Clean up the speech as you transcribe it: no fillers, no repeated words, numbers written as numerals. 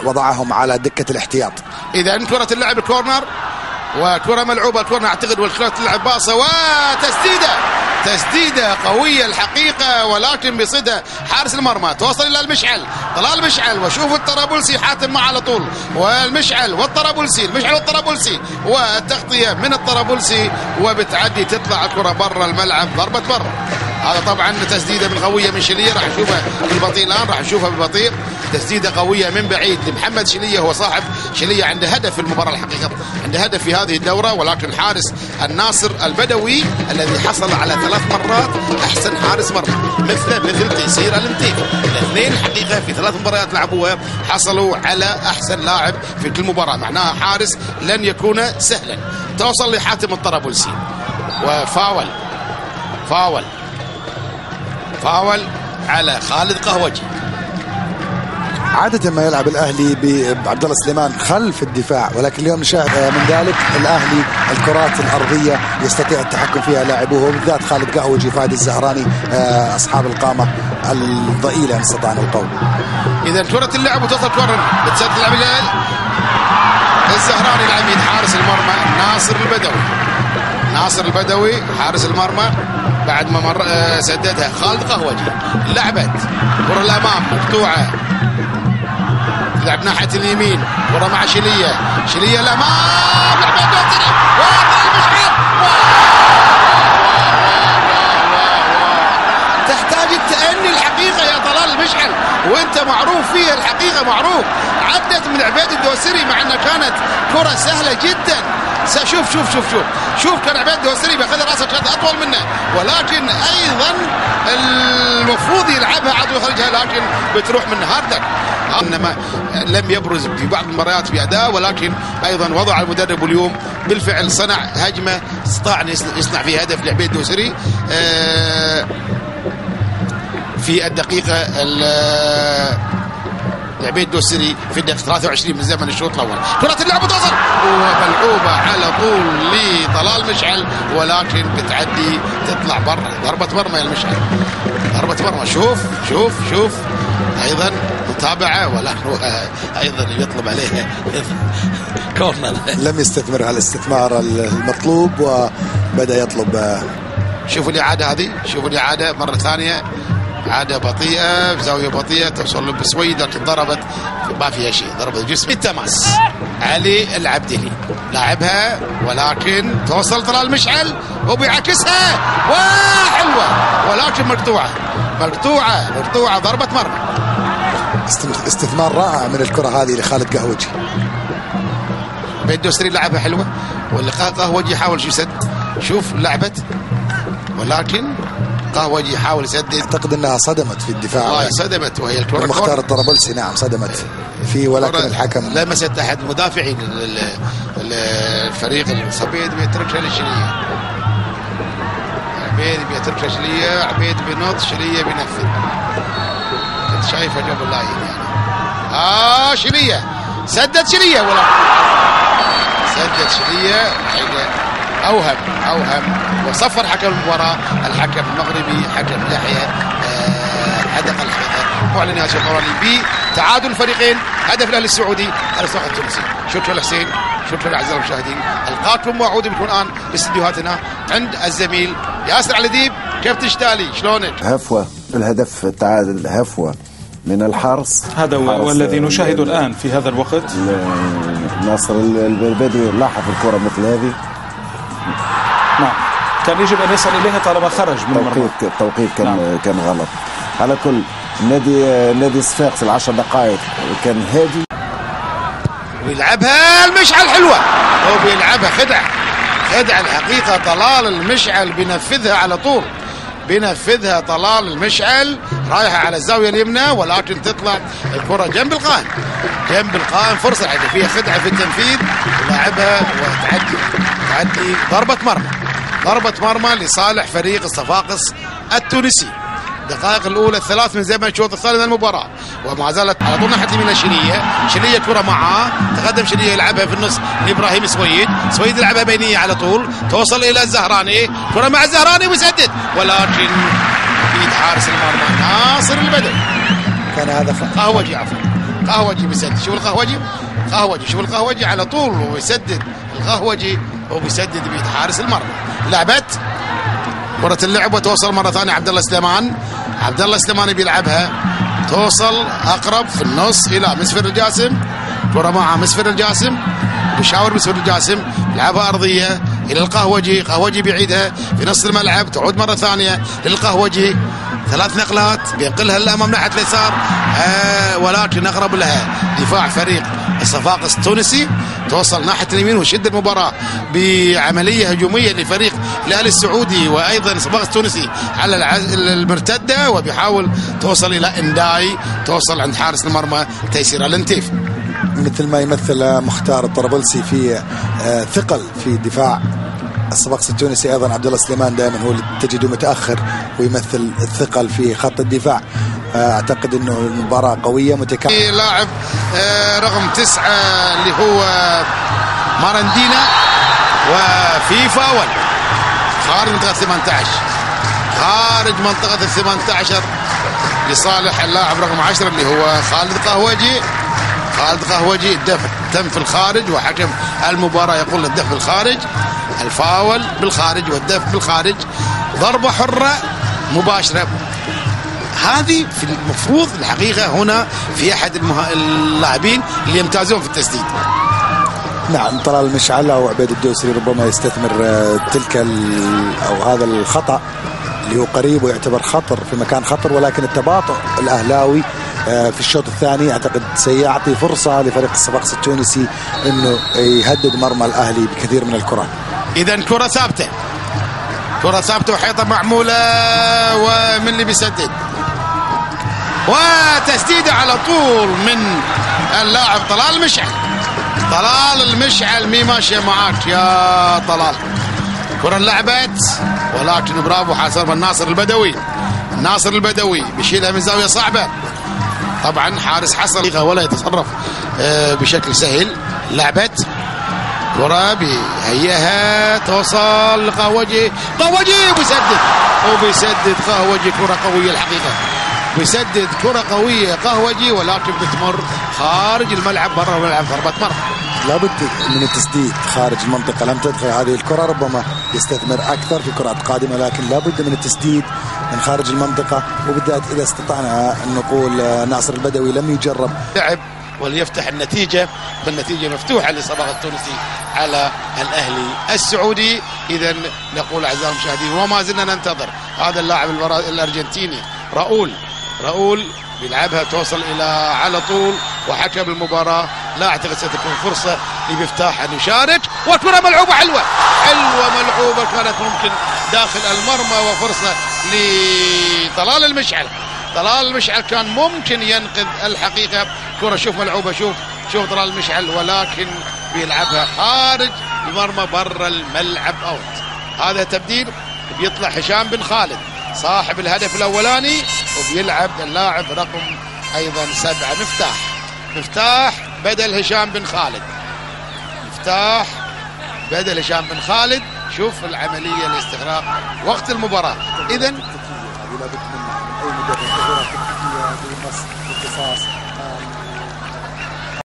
وضعهم على دكة الاحتياط. إذا كرة اللعب الكورنر، وكرة ملعوبة الكورنر أعتقد، والكرة تلعب باصة تسديدة قوية الحقيقة، ولكن بصدها حارس المرمى توصل إلى المشعل، طلال مشعل، وشوف الطرابلسي حاتم معه على طول، والمشعل والطرابلسي، والتغطية من الطرابلسي، وبتعدي تطلع الكرة برا الملعب، ضربة برا. هذا طبعا تسديده من قويه من شليه، راح نشوفها بالبطيء الان، راح نشوفها بالبطيء. تسديده قويه من بعيد لمحمد شليه، هو صاحب شليه عنده هدف في المباراه الحقيقه، عنده هدف في هذه الدوره، ولكن حارس الناصر البدوي الذي حصل على 3 مرات احسن حارس مرمى مثل تيسير الانتيف، الاثنين الحقيقه في 3 مباريات لعبوها حصلوا على احسن لاعب في كل مباراه، معناها حارس لن يكون سهلا. توصل لحاتم الطرابلسي، فاول على خالد قهوجي. عادة ما يلعب الأهلي بعبد الله سليمان خلف الدفاع، ولكن اليوم نشاهد من ذلك الأهلي الكرات الأرضية يستطيع التحكم فيها لاعبوه، وبالذات خالد قهوجي، فهد الزهراني، أصحاب القامة الضئيلة إن استطعنا القول. إذا كرة اللعب وتصل كرة بتسدد اللعب الزهراني العميد حارس المرمى ناصر البدوي حارس المرمى، بعد ما سددها خالد قهوجي، لعبت كرة الأمام مقطوعة، لعب ناحية اليمين، كرة مع شلية الأمام، تحتاج التأني الحقيقة يا طلال المشعل، وانت معروف فيها الحقيقة، معروف عدت من عبيد الدوسري، مع انها كانت كرة سهلة جدا. شوف كان عبيد الدوسري بياخذ راسه، كانت اطول منه، ولكن ايضا المفروض يلعبها عضو يخرجها، لكن بتروح من هاردك. انما لم يبرز في بعض المباريات باداء، ولكن ايضا وضع المدرب اليوم بالفعل صنع هجمه استطاع ان يصنع فيها هدف لعبيد الدوسري في الدقيقه عبيد الدوسري في الدقيقة 23 من زمن الشوط الأول. كرة اللعب توصل وملعوبة على طول لطلال مشعل، ولكن بتعدي تطلع برا، ضربة مرمى يا المشعل، ضربة مرمى. شوف أيضا متابعة، ولكن أيضا يطلب عليها كورنر. لم يستثمر على الاستثمار المطلوب وبدأ يطلب. شوفوا الإعادة هذه، شوفوا الإعادة مرة ثانية، عادة بطيئة بزاوية بطيئة توصل له بسويد، لكن ضربت ما فيها شيء، ضربت جسم التماس. علي العبدلي لاعبها، ولكن توصل طلال مشعل وبيعكسها وحلوة، ولكن مقطوعة ضربة مرمى. استثمار رائع من الكرة هذه لخالد قهوجي. بيد دوسري لعبها حلوة، واللقاء قهوجي يحاول شو يسد، شوف لعبت، ولكن قهوجي يحاول يسدد. اعتقد انها صدمت في الدفاع. صدمت، وهي الكره المختار الطرابلسي نعم صدمت فيه، ولكن الحكم لمست احد مدافعين الفريق الصبيد، بيتركها للشليه، عبيد بينط، شليه بينفذ. انت شايفه جنب اللاين يعني. شليه سدد شليه، ولا سدد شليه اوهم وصفر حكم المباراه الحكم المغربي حكم يحيى حدق الحذر، معلن هاشم القراني بتعادل الفريقين، هدف الاهلي السعودي على صاحب التونسي. شكرا لحسين، شكرا اعزائي المشاهدين، القاكم وعود بكون الان باستديوهاتنا عند الزميل ياسر علي. كيف تشتالي؟ شلونك؟ هفوه الهدف التعادل، هفوه من الحرس، هذا والذي نشاهد الان في هذا الوقت. ناصر البدوي لاحظ الكره مثل هذه، نعم كان يجب ان يصل اليها طالما خرج من المرمى. التوقيت كان غلط. على كل نادي صفاقس ال10 دقائق كان هادي، ويلعبها المشعل حلوه، هو بيلعبها خدع الحقيقه. طلال المشعل بينفذها على طول، بينفذها طلال المشعل، رايحه على الزاويه اليمنى، ولكن تطلع الكره جنب القائم، فرصه فيها خدعه في التنفيذ، لاعبها وتعدي ضربة مرمى لصالح فريق الصفاقس التونسي. الدقائق الأولى 3 من زمن الشوط الثاني من المباراة، وما زالت على طول ناحية اليمين شلية كرة معاه، تقدم شلية يلعبها في النص لإبراهيم سويد يلعبها بينية على طول، توصل إلى الزهراني، كرة مع الزهراني ويسدد، ولكن في حارس المرمى ناصر البدوي. كان هذا قهوجي بيسدد، شوف القهوجي، شوف القهوجي على طول ويسدد القهوجي وبيسدد بيد حارس المرمى. لعبت كرة اللعب وتوصل مرة ثانية عبد الله سليمان. عبد الله سليمان بيلعبها، توصل أقرب في النص إلى مسفر الجاسم. كرة مع مسفر الجاسم، بيشاور مسفر الجاسم، لعبها أرضية إلى القهوجي. قهوجي بيعيدها في نص الملعب، تعود مرة ثانية للقهوجي. 3 نقلات بينقلها الأمام ناحية اليسار، ولكن أقرب لها دفاع فريق الصفاقس التونسي. توصل ناحية اليمين وشد المباراة بعملية هجومية لفريق الأهلي السعودي وأيضا الصفاقس التونسي على المرتدة، وبيحاول توصل إلى إنداي، توصل عند حارس المرمى تيسير الانتيف. مثل ما يمثل مختار الطرابلسي في ثقل في دفاع الصفاقس التونسي، ايضا عبد الله سليمان دائما هو اللي تجده متاخر ويمثل الثقل في خط الدفاع. اعتقد انه المباراه قويه متكامله. لاعب رقم 9 اللي هو مارندينا، وفي فاول خارج منطقه 18، خارج منطقه 18 لصالح اللاعب رقم 10 اللي هو خالد قهوجي. خالد قهوجي الدفع تم في الخارج، وحكم المباراه يقول الدفع بالخارج، الفاول بالخارج والدفع بالخارج، ضربه حره مباشره. هذه في المفروض الحقيقه هنا في احد اللاعبين اللي يمتازون في التسديد. نعم، طلال المشعل او عبيد الدوسري ربما يستثمر تلك او هذا الخطا اللي هو قريب ويعتبر خطر في مكان خطر، ولكن التباطؤ الاهلاوي في الشوط الثاني اعتقد سيعطي فرصه لفريق الصفاقس التونسي انه يهدد مرمى الاهلي بكثير من الكرات. اذا كره ثابته، كره ثابته وحيطه معموله، ومن اللي بيسدد؟ وتسديده على طول من اللاعب طلال المشعل. طلال المشعل مي ماشيه معاك يا طلال. كره لعبت، ولكن برافو حسب الناصر البدوي. الناصر البدوي بيشيلها من زاويه صعبه، طبعا حارس حصل ولا يتصرف بشكل سهل. لعبت كرة بيهيئها، توصل لقهوجي، قهوجي وبيسدد قهوجي. كرة قوية الحقيقة، بيسدد كرة قوية قهوجي، ولكن بتمر خارج الملعب، برا الملعب، ضربة مرمى. لابد من التسديد خارج المنطقة، لم تدخل هذه الكرة، ربما يستثمر أكثر في كرات قادمة، لكن لابد من التسديد من خارج المنطقة، وبالذات إذا استطعنا أن نقول ناصر البدوي لم يجرب لعب وليفتح النتيجة، فالنتيجة مفتوحة للصفاقس التونسي على الأهلي السعودي. إذا نقول أعزائي المشاهدين وما زلنا ننتظر هذا اللاعب الأرجنتيني راؤول بيلعبها، توصل إلى على طول، وحكم المباراة لا أعتقد ستكون فرصة لمفتاح أن يشارك. والكرة ملعوبة حلوة ملعوبة، كانت ممكن داخل المرمى، وفرصة لطلال المشعل. طلال المشعل كان ممكن ينقذ الحقيقة كرة، شوف ملعوبة، شوف طلال المشعل، ولكن بيلعبها خارج المرمى برا الملعب، اوت. هذا تبديل، بيطلع هشام بن خالد صاحب الهدف الأولاني، وبيلعب اللاعب رقم أيضا 7 مفتاح بدل هشام بن خالد. مفتاح بدل هشام بن خالد. شوف العملية لاستغراق وقت المباراة. إذن لابد من أي مدرب تغييرات تكتيكية بنص اختصاص